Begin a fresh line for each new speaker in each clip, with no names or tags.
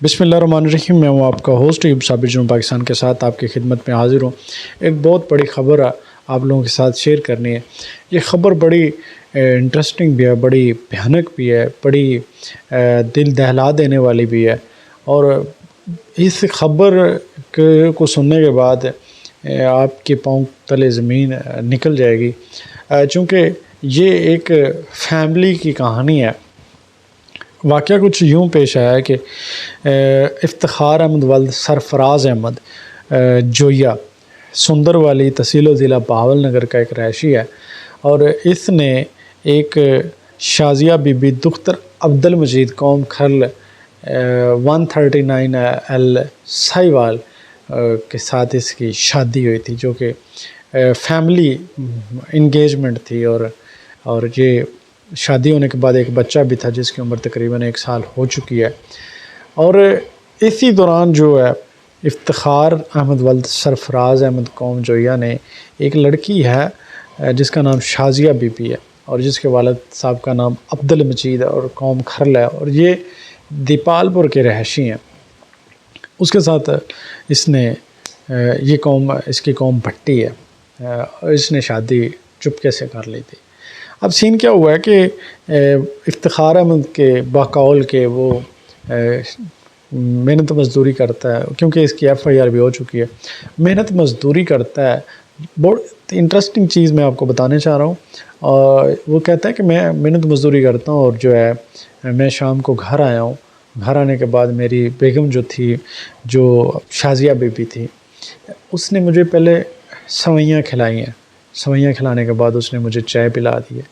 बिस्मिल्लाहिर्रहमानिर्रहीम। मैं हूँ आपका होस्ट यूब साबिर जुनून पाकिस्तान के साथ आपकी खिदमत में हाज़िर हूँ। एक बहुत बड़ी ख़बर आप लोगों के साथ शेयर करनी है। ये ख़बर बड़ी इंटरेस्टिंग भी है, बड़ी भयानक भी है, बड़ी दिल दहला देने वाली भी है। और इस ख़बर को सुनने के बाद आपके पाँव तले ज़मीन निकल जाएगी, चूँकि ये एक फैमिली की कहानी है। वाक़या कुछ यूँ पेश आया कि इफ्तिखार अहमद वल्द सरफराज अहमद जोया सुंदरवाली तहसील ज़िला बहावलनगर का एक रहायशी है, और इसने एक शाजिया बीबी दुख्तर अब्दुल मजीद कौम खरल 139 एल साहिवाल के साथ इसकी शादी हुई थी, जो कि फैमिली इंगेजमेंट थी। और ये शादी होने के बाद एक बच्चा भी था जिसकी उम्र तकरीबन 1 साल हो चुकी है। और इसी दौरान जो है इफ्तिखार अहमद वल्द सरफराज अहमद कौम जोया ने एक लड़की है जिसका नाम शाजिया बीबी है, और जिसके वालिद साहब का नाम अब्दुल मजीद और कौम खरल है, और ये दीपालपुर के रहशी हैं। उसके साथ इसने इसकी कौम भट्टी है, और इसने शादी चुपके से कर ली थी। अब सीन क्या हुआ है कि इफ्तिखार अहमद के बकौल के वो मेहनत मज़दूरी करता है, क्योंकि इसकी FIR भी हो चुकी है। मेहनत मज़दूरी करता है। बहुत इंटरेस्टिंग चीज़ मैं आपको बताने चाह रहा हूँ। और वो कहता है कि मैं मेहनत मज़दूरी करता हूँ, और जो है मैं शाम को घर आया हूँ। घर आने के बाद मेरी बेगम जो थी, जो शाजिया बीबी थी, उसने मुझे पहले सवैयाँ खिलाई हैं। सवैयाँ खिलाने के बाद उसने मुझे चाय पिला दी है,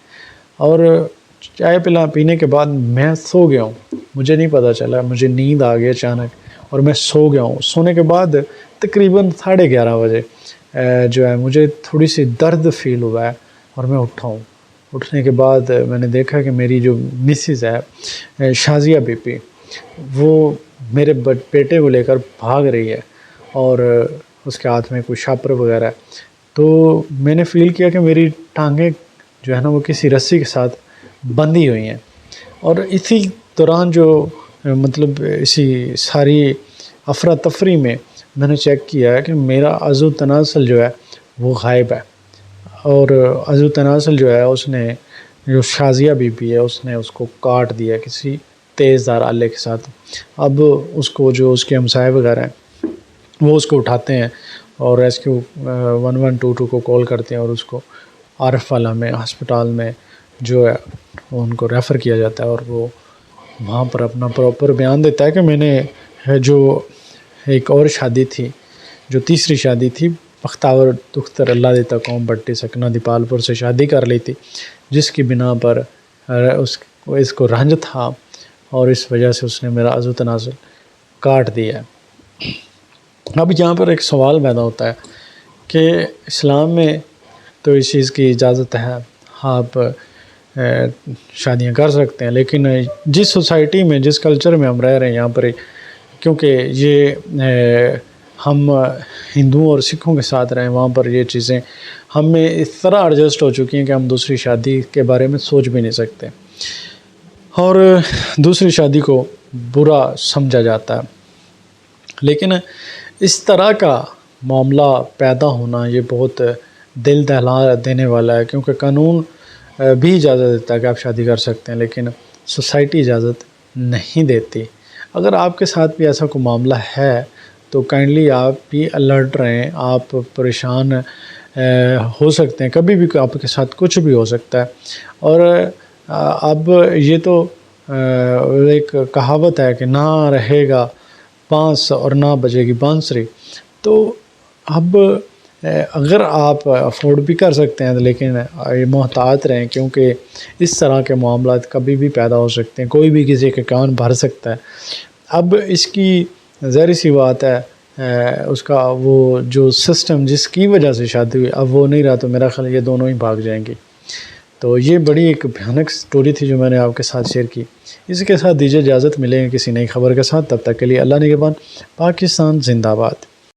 और चाय पीने के बाद मैं सो गया हूँ। मुझे नहीं पता चला, मुझे नींद आ गई अचानक और मैं सो गया हूँ। सोने के बाद तकरीबन 11:30 बजे जो है मुझे थोड़ी सी दर्द फ़ील हुआ है, और मैं उठा हूँ। उठने के बाद मैंने देखा कि मेरी जो मिसेज़ है शाजिया बीबी, वो मेरे बेटे को लेकर भाग रही है, और उसके हाथ में कोई शापर वगैरह है। तो मैंने फ़ील किया कि मेरी टांगें जो है ना वो किसी रस्सी के साथ बंधी हुई हैं। और इसी दौरान जो मतलब इसी सारी अफरा तफरी में मैंने चेक किया है कि मेरा अज़ू तनासल जो है वो गायब है। और अज़ू तनासल जो है उसने, जो शाजिया बीबी है, उसने उसको काट दिया किसी तेज़धार आले के साथ। अब उसको जो उसके हमसाए वगैरह हैं वो उसको उठाते हैं और रेस्क्यू 1122 को कॉल करते हैं, और उसको आरफ वाला में हस्पताल में जो है उनको रेफ़र किया जाता है। और वो वहाँ पर अपना प्रॉपर बयान देता है कि मैंने जो एक और शादी थी, जो तीसरी शादी थी, बख्तावर दुख्तर अल्लाह देता कौम भट्टी सकना दीपालपुर से शादी कर ली थी, जिसकी बिना पर इसको रंज था, और इस वजह से उसने मेरा अज़ू तनाज़ुल काट दिया है। अब यहाँ पर एक सवाल पैदा होता है कि इस्लाम में तो इस चीज़ की इजाज़त है, आप शादियाँ कर सकते हैं, लेकिन जिस सोसाइटी में, जिस कल्चर में हम रह रहे हैं यहाँ पर, क्योंकि ये हम हिंदुओं और सिखों के साथ रहे, वहाँ पर ये चीज़ें हमें इस तरह एडजस्ट हो चुकी हैं कि हम दूसरी शादी के बारे में सोच भी नहीं सकते, और दूसरी शादी को बुरा समझा जाता है। लेकिन इस तरह का मामला पैदा होना ये बहुत दिल दहला देने वाला है, क्योंकि कानून भी इजाज़त देता है कि आप शादी कर सकते हैं, लेकिन सोसाइटी इजाज़त नहीं देती। अगर आपके साथ भी ऐसा कोई मामला है तो काइंडली आप भी अलर्ट रहें। आप परेशान हो सकते हैं, कभी भी आपके साथ कुछ भी हो सकता है। और अब ये तो एक कहावत है कि ना रहेगा बांस और ना बजेगी बांसुरी। तो अब अगर आप अफोर्ड भी कर सकते हैं, लेकिन मोहतात रहें, क्योंकि इस तरह के मामलात कभी भी पैदा हो सकते हैं, कोई भी किसी के कान भर सकता है। अब इसकी ज़ाहिर सी बात है उसका वो जो सिस्टम जिसकी वजह से शादी हुई, अब वो नहीं रहा, तो मेरा ख्याल ये दोनों ही भाग जाएंगी। तो ये बड़ी एक भयानक स्टोरी थी जो मैंने आपके साथ शेयर की। इसके साथ दीजिए इजाज़त, मिलेंगे किसी नई खबर के साथ। तब तक के लिए अल्लाह निगहबान। पाकिस्तान जिंदाबाद।